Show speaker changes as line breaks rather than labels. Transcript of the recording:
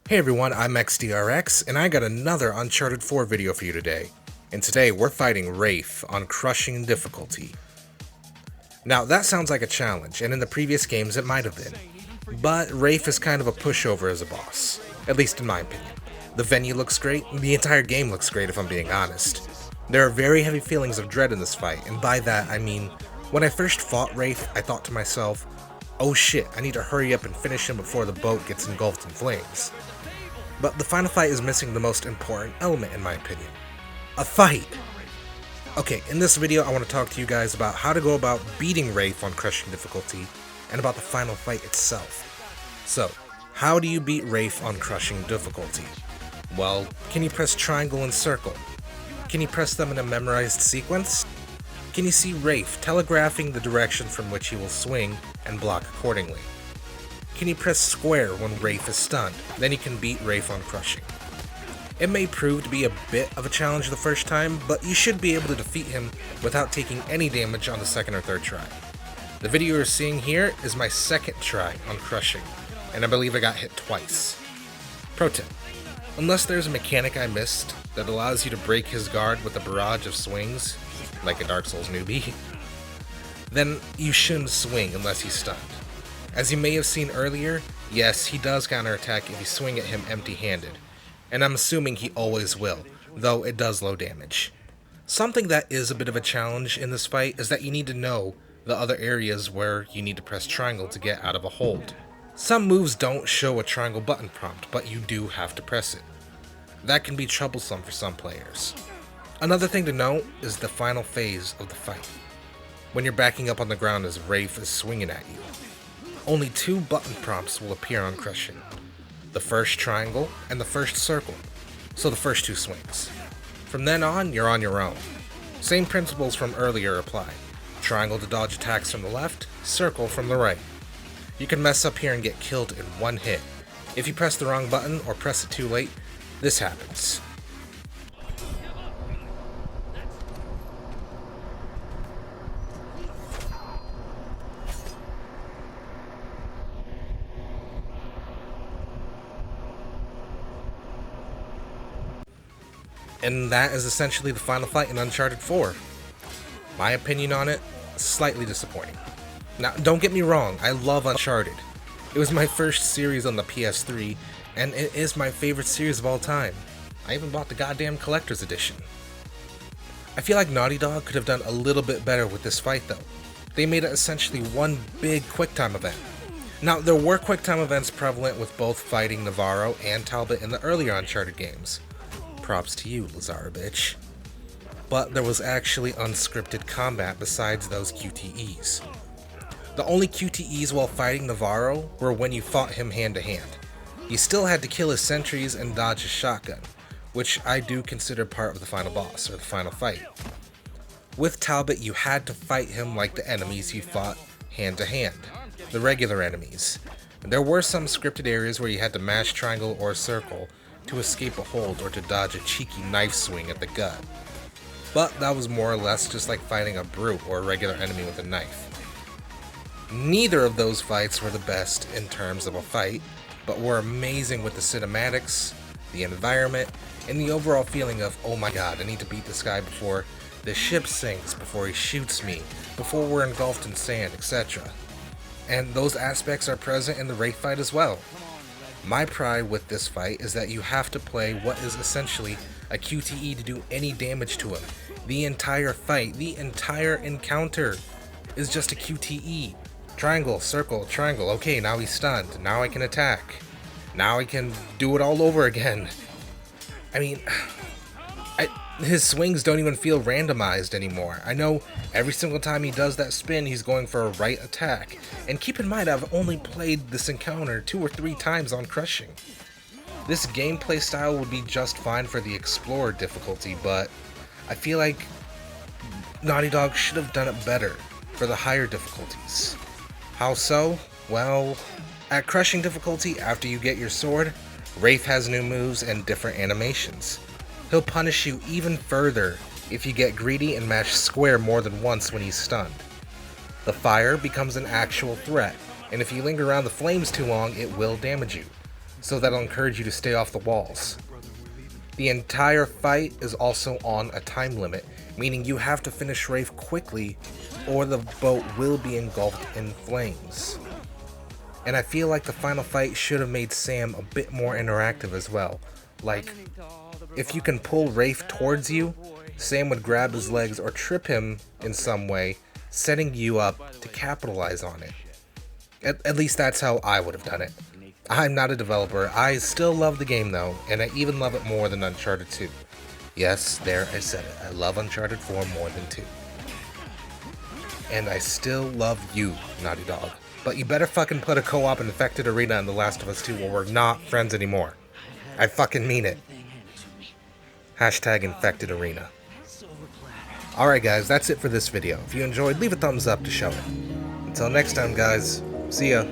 Hey everyone, I'm XDRX, and I got another Uncharted 4 video for you today. And today we're fighting Rafe on crushing difficulty. Now that sounds like a challenge, and in the previous games it might have been. But Rafe is kind of a pushover as a boss, at least in my opinion. The venue looks great, and the entire game looks great if I'm being honest. There are very heavy feelings of dread in this fight, and by that I mean, when I first fought Rafe, I thought to myself, oh shit, I need to hurry up and finish him before the boat gets engulfed in flames. But the final fight is missing the most important element in my opinion. A fight! Okay, in this video I want to talk to you guys about how to go about beating Rafe on crushing difficulty, and about the final fight itself. So, how do you beat Rafe on crushing difficulty? Well, can you press triangle and circle? Can you press them in a memorized sequence? Can you see Rafe telegraphing the direction from which he will swing and block accordingly? Can you press square when Rafe is stunned? Then you can beat Rafe on crushing. It may prove to be a bit of a challenge the first time, but you should be able to defeat him without taking any damage on the second or third try. The video you're seeing here is my second try on crushing, and I believe I got hit twice. Pro tip: unless there's a mechanic I missed that allows you to break his guard with a barrage of swings, like a Dark Souls newbie, then you shouldn't swing unless he's stunned. As you may have seen earlier, yes, he does counterattack if you swing at him empty-handed, and I'm assuming he always will, though it does low damage. Something that is a bit of a challenge in this fight is that you need to know the other areas where you need to press triangle to get out of a hold. Some moves don't show a triangle button prompt, but you do have to press it. That can be troublesome for some players. Another thing to note is the final phase of the fight, when you're backing up on the ground as Rafe is swinging at you. Only two button prompts will appear on crushing: the first triangle and the first circle, so the first two swings. From then on, you're on your own. Same principles from earlier apply: triangle to dodge attacks from the left, circle from the right. You can mess up here and get killed in one hit. If you press the wrong button or press it too late, this happens. And that is essentially the final fight in Uncharted 4. My opinion on it, slightly disappointing. Now, don't get me wrong, I love Uncharted. It was my first series on the PS3, and it is my favorite series of all time. I even bought the goddamn collector's edition. I feel like Naughty Dog could have done a little bit better with this fight though. They made it essentially one big QuickTime event. Now, there were QuickTime events prevalent with both fighting Navarro and Talbot in the earlier Uncharted games. Props to you, Lazara bitch. But there was actually unscripted combat besides those QTEs. The only QTEs while fighting Navarro were when you fought him hand to hand. You still had to kill his sentries and dodge his shotgun, which I do consider part of the final boss, or the final fight. With Talbot, you had to fight him like the enemies you fought hand to hand, the regular enemies. There were some scripted areas where you had to mash triangle or circle to escape a hold or to dodge a cheeky knife swing at the gut. But that was more or less just like fighting a brute or a regular enemy with a knife. Neither of those fights were the best in terms of a fight, but were amazing with the cinematics, the environment, and the overall feeling of, oh my god, I need to beat this guy before the ship sinks, before he shoots me, before we're engulfed in sand, etc. And those aspects are present in the Rafe fight as well. My pride with this fight is that you have to play what is essentially a QTE to do any damage to him. The entire fight, the entire encounter is just a QTE. Triangle, circle, triangle. Okay, now he's stunned. Now I can attack. Now I can do it all over again. I mean, his swings don't even feel randomized anymore. I know every single time he does that spin, he's going for a right attack. And keep in mind, I've only played this encounter 2 or 3 times on crushing. This gameplay style would be just fine for the Explorer difficulty, but I feel like Naughty Dog should have done it better for the higher difficulties. How so? Well, at crushing difficulty, after you get your sword, Rafe has new moves and different animations. He'll punish you even further if you get greedy and mash square more than once when he's stunned. The fire becomes an actual threat, and if you linger around the flames too long, it will damage you. so that'll encourage you to stay off the walls. The entire fight is also on a time limit, meaning you have to finish Rafe quickly or the boat will be engulfed in flames. And I feel like the final fight should have made Sam a bit more interactive as well. Like, if you can pull Rafe towards you, Sam would grab his legs or trip him in some way, setting you up to capitalize on it. At least that's how I would have done it. I'm not a developer. I still love the game though, and I even love it more than Uncharted 2. Yes, there I said it. I love Uncharted 4 more than 2. And I still love you, Naughty Dog. But you better fucking put a co-op Infected Arena in The Last of Us 2 or we're not friends anymore. I fucking mean it. Hashtag Infected Arena. Alright guys, that's it for this video. If you enjoyed, leave a thumbs up to show it. Until next time guys, see ya.